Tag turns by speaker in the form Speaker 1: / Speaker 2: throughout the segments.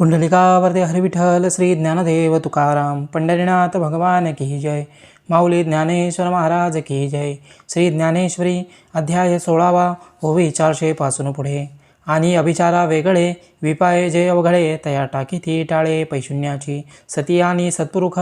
Speaker 1: पुंडलिकावरती हरिविठ्ठल श्री ज्ञानदेव तुकाराम पंढरीनाथ भगवान की जय। माऊली ज्ञानेश्वर महाराज की जय। श्री ज्ञानेश्वरी अध्याय 16 ओवी 400 पासून पुढे। आणि अभिचारा वेगळे विपाये जे अवघडे तया टाकीती टाळे पैशून्याची सती आणि सत्पुरुष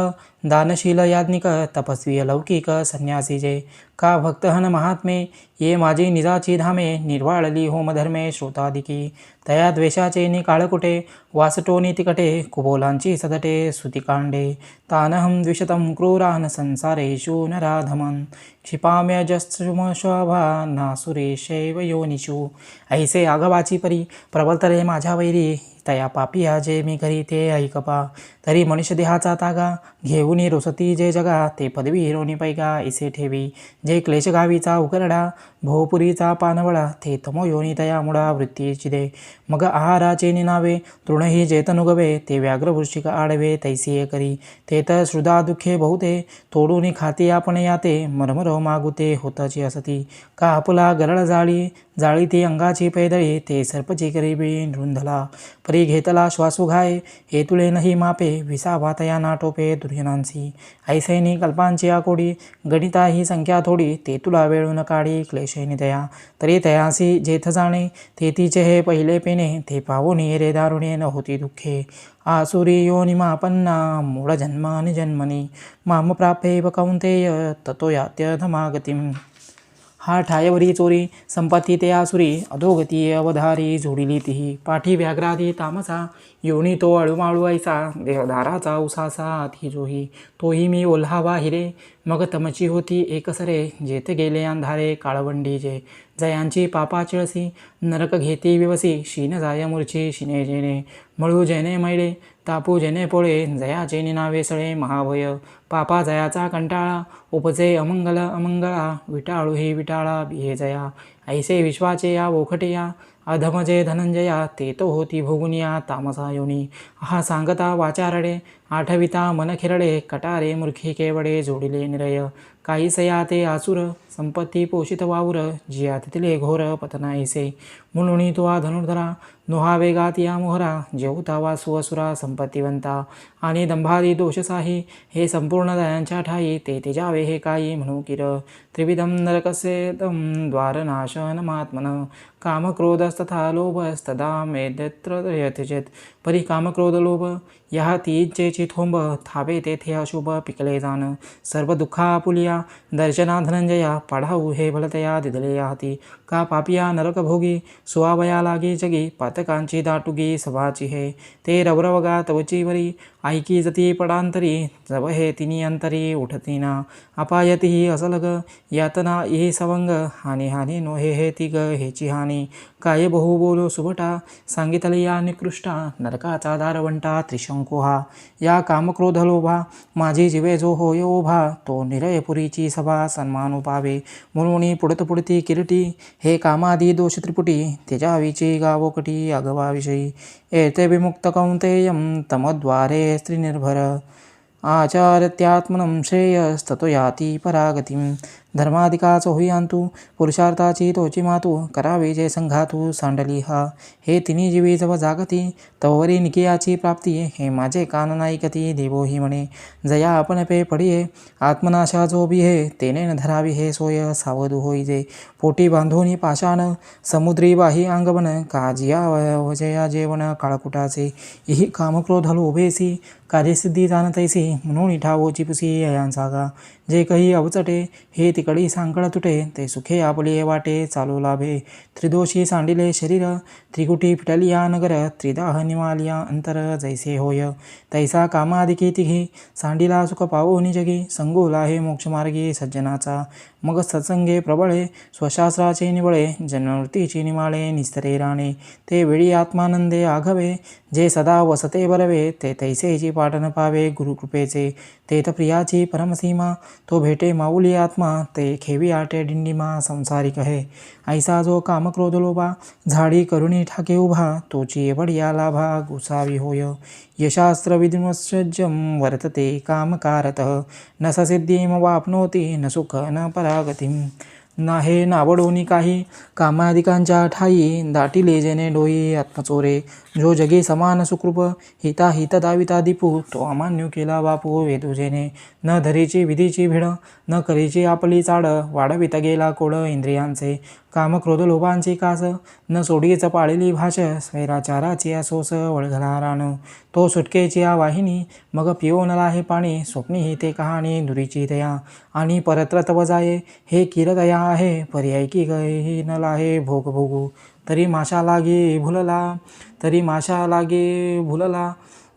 Speaker 1: दानशील याज्ञिक तपस्वी लौकिक संन्यासी जे का भक्तहन महात्मे ये माझी निजाची धामे निर्वाळली होमधर्मे श्रोतादिकी तया द्वेषाचे निकाळकुटे वासटोनी तिकटे कुबोलांची सदटे सुतिकांडे तानहं द्विषतं क्रूरान् संसारेषु नराधमन् क्षिपाम्यजस्रुमशोभा नासुरेशैव योनिषु। ऐसे आगवाची परी प्रबलतरे माझ्या वैरी तया पापिया जे मी घरी ते ऐकपा तरी मनुष्य देहाचा तागा घेऊन रोसती जे जगा ते पदवी हिरोनी पैगा इसे ठेवी जे क्लेश गावीचा उकरडा भोपुरीचा पानवळा ते तमो योनी तया मुळा वृत्तीची दे मग आहाराचे निनावे तृणही जेतनुगवे ते व्याघ्र वृश्चिक आडवे तैसिये करी ते तर श्रुदा दुःखे बहुते तोडून खाती आपण याते मरमरो मागुते होताची असती का आपुला गरळ जाळी ती अंगाची पैदळी ते सर्पची गरिबी रुंधला परी घेतला श्वासू घाय हे तुले नाही मापे विसावा तया नाटोपे दुर्जनांसी ऐसैनी कल्पांची आकोडी गणिता ही संख्या थोडी ते तुला वेळून काढी क्लेशैनी तया तरी तयासी जेथ जाणे ते तिचे हे पहिले पेने ते पावून रे दारुणे न होती दुःखे आसुरी योनिमापन्ना मूळ जन्मानि जन्मनी माम प्राप्यैव कौंतेय ततो यात्यधमागतिम्। हा ठायवरी चोरी संपत्ती ते आसुरी अधोगती अवधारी जोडिली तिही पाठी व्याघ्रादी तामसा योनी तो अळूमाळू ऐसा देहधाराचा उसासा अति जोही तोही मी ओल्हावा हिरे मग तमची होती एकसरे जेथे गेले अंधारे काळवंडी जे जयांची पापा चिळसी नरक घेती विवसी शीन जाय मूर्छी शिने जेने मळू जेने मैळे तापू जेने पोळे जयाचे निनावे सळे महाभय पापा जयाचा कंटाळा उपजे अमंगळा विटाळू ही विटाळा बिहे जया ऐसे विश्वाचे या ओखटे अधमजे धनंजया ते तो होती भोगुनिया तामसा योनी हा सांगता वाचारडे आठविता मन खिरडे कटारे मूर्खी केवडे जोडिले निरय काही सया ते आसुर संपत्ती पोषित वावर जिया तिथले घोर पतनाईसे म्हणून तो धनुर्धरा नोहा वेगात या मोहरा जेवता वासु असुरा संपत्तिवंता आणि दंभादी दोषसाही हे संपूर्ण दयांच्या ठाई ते तेजावे हे काही म्हणू किर त्रिविधम नरकसेदम द्वारनाशन महात्मन कामक्रोधस्तथा लोभस्तदा मेदत्र यथेचेत परी कामक्रोध लोभ या तीचे चिथोंब थावे तेथे अशुभ पिकले जाण सर्व दुःखा पुलिया दर्शना धनंजया पाढाऊ हे भलतया दिदले हाती का पापिया नरकभोगी सुवावया लागे जगी पातकांची दाटुगी सभाची हे ते रवरवगा तवचीवरी ऐकी जती पडांतरी जव हे तिनी अंतरी उठतीना अपायती असलग यातना ये सवंग हानी नो हे तिग हेची हानी काय बहु बोलो सुभटा सांगितले या निकृष्टा नरकाचा दारवंटा त्रिशंकु हा या कामक्रोध लोभा माझी जीवे जो होय ओभा तो निरयपुरीची सभा सन्मान पावे म्हणून पुढती किरटी हे कामादी दोष त्रिपुटी तेजावीची गावोकटी अगवाविषयी एते विमुक्त कौंतेयं तमद्वारे स्त्रीनिर्भर आचार्यात्मनं श्रेयस्ततो याती परागतिं धर्माधिकाच होईयांतू पुरुषार्थाची तोची मातू करावे जे संघातू सांडली हा हे तिन्ही जीवी जव जागती तवरी निकियाची प्राप्ती हे माझे कान नाईकती देवो ही म्हणे जया आपण पे पडिये आत्मनाशा जो बिहे तेने न धरावी हे सोय सावधू होई जे पोटी बांधून पाषाण समुद्री वाही अंगवन काजिया वजया जेवण काळकुटाचे इही कामक्रोध लोभेसी कार्यसिद्धी जाणतैसी म्हणून ठावोची पुसी यांसागा जे काही अवचटे हे तिकडी सांकळ तुटे ते सुखे आपले वाटे चालू लाभे त्रिदोषी सांडिले शरीर त्रिकुटी फिटलिया नगर त्रिदाह निवालिया अंतर जैसे होय तैसा कामादिकी तिघी सांडिला सुख पावोनी जगी संगोला हे मोक्षमार्गी सज्जनाचा मग सत्संगे प्रबळे स्वशास्त्राचे निवळे जन्मवृत्तीची निमाळे निस्तरे राणे ते वेळी आत्मानंदे आघवे जे सदा वसते बरवे ते तैसेची पाटन पावे गुरुकृपेचे ते त प्रियाची परमसीमा तो भेटे माऊली आत्मा ते खेवी आटे डिंडिमा संसारिक है ऐसा जो कामक्रोध लोभा झाडी करुणी ठाके उभा तोची एवढिया लाभा गुसावी होय यशास्त्र विधिमत्सज्जं वर्तते कामकारतः न ससिद्धीम वाप्नोति न सुख न परागतिं नाहे नावडोनी काही कामाधिकांच्या ठाई दाटिले जेणे डोई आत्मचोरे जो जगे समान सुकृप हिता हित दाविता दीपू तो अमान्य केला बापू वेदू जेणे न धरीची विधीची भिड न करीची आपली चाड वाढविता गेला कोड इंद्रियांचे काम क्रोध लोभांची कास न सोडीच पाळलेली भाष स्वैराचाराची असोस वळघला रान तो सुटकेची वाहिनी मग पिओ न लाहे पाणी स्वप्नी ही ते कहाणी दुरीची दया आणि परत्र तव जाये हे किरदया आहे पर्याय की गये न लाहे भोग भोगू तरी माशा लागे भुलला तरी माशा लागे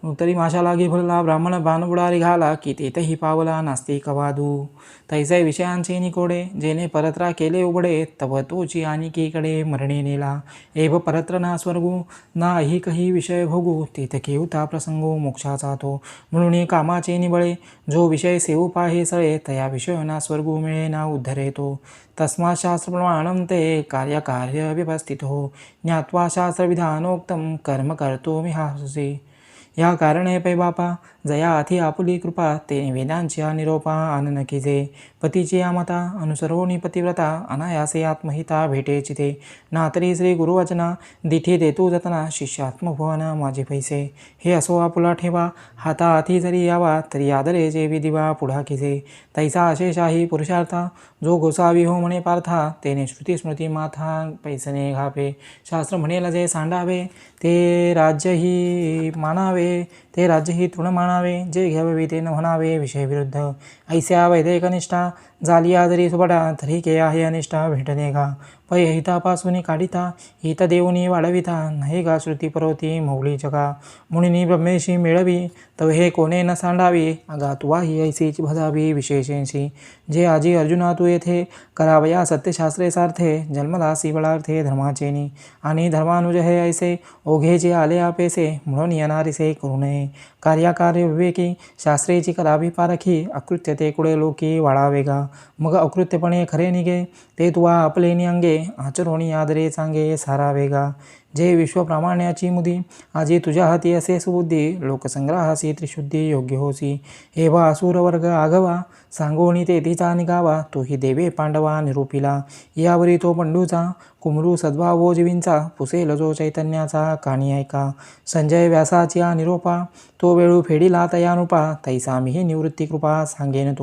Speaker 1: भुलला ब्राह्मण बाणबुडारी घाला की तेथही पावला नास्तिक वादू तैसे विषयांचे निकोडे जेने परत्रा केले उघडे तव तोची आणिकीकडे मरणे नेला एव परत्र ना स्वर्गू ना काही विषय भोगू तेथ केवता प्रसंगो मोक्षाचा तो म्हणून कामाचे निबळे जो विषय सेवू पाहे सळे तया विषय ना स्वर्गू मिळे ना उद्धरे तो तस्मात् शास्त्रप्रमाणं ते कार्यकार्य व्यवस्थित हो ज्ञात्वा शास्त्रविधानोक्तं कर्म कर्तो मिहासुसे या कारणे पै बापा जया अति आपुली कृपा ते वेदांची निरोपा आनन कीजे पतीची आमता अनुसरोनी पतिव्रता अनायासे आत्महिता भेटे चिते नातरी श्री गुरुवचना दिठी देतू जतना शिष्यात्मभुवन माझे पैसे हे असो आपुला ठेवा हाता हाती जरी यावा तरी आदरे जे विधिवा पुढा कीजे तैसा अशेषाही पुरुषार्था जो गोसावी हो म्हणे पार्था तेने श्रुती स्मृती माथा पैसने घावे शास्त्र म्हणेल जे सांडावे ते राज्यही मानावे ते राज्यही तृण मानावे जे घ्यावे ते न म्हणावे विषय विरुद्ध ऐस्या वैदेक निष्ठा झालिया जरी सुबडा तरी के आहे अनिष्ठा भेटणे गा पै हितापासून काढिता हित देऊनी वाढविता नाही गा श्रुती परवती मौली जगा मुनीनी ब्रह्मेशी मिळवी तव हे कोणे न सांडावी अगा तुवाही ऐसीच भजावी विशेषेंशी जे आजी अर्जुना तू येथे करावया सत्यशास्त्रे सार्थे जन्मलासी बळार्थे धर्माचेनी आणि धर्मानुज हे ऐसे ओघे जे आले आपेसे म्हणून येणारीसे करू नये कार्याकार्य विवेकी शास्त्रेची करावी पारखी अकृत्य ते कुडे लोकी वाळावे गा मग अकृत्यपणे खरे निघे ते तुवा आपलेनी अंगे आचरोणी आदरे चांगे सारावे गा जे विश्वप्रामाण्याची मुदी आजी तुझ्या हाती असे सुबुद्धी लोकसंग्रहासी त्रिशुद्धी योग्य होसी एवा असुर वर्ग आगवा सांगोणी ते तिचा निघावा तोही देवे पांडवा निरूपिला यावरी तो पंडूचा कुमरू सद्भावो जीवींचा पुसेल जो चैतन्याचा काणी ऐका संजय व्यासाची निरोपा तो वेळू फेडिला तयानुपा तैसा मीही निवृत्ती कृपा सांगेन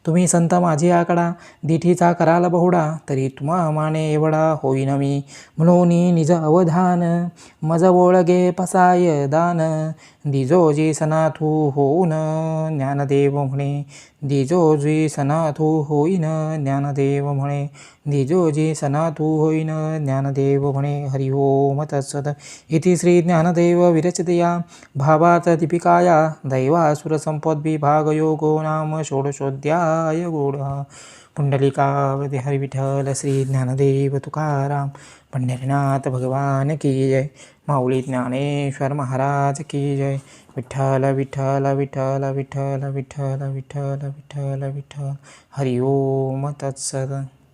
Speaker 1: तुम्ही संत माझी आकडा दिठीचा कराल बहुडा तरी तुम्हा माने एवढा होईन मी म्हणून निज अवधान मज ओळगे पसाय दान दिजोजी सनाथू होऊन ज्ञानदेव म्हणे दिजोजी सनाथू होईन ज्ञानदेव म्हणे दिजोजी सनाथू होईन ज्ञानदेव म्हणे हरि ओम तत्सत इति श्री ज्ञानदेव विरचितया भावात दीपिकाया दैवासुरसंपद्विभागयोगो नाम षोडशोऽध्याय गूढ पुंडलिकावती हरि विठ्ठल श्री ज्ञानदेव तुकाराम पंढरीनाथ भगवान की जय माऊली ज्ञानेश्वर महाराज की जय विठ्ठल विठ्ठल विठ्ठल विठ्ठल विठ्ठल विठ्ठल विठ्ठल विठ्ठल हरि ओम तत्सत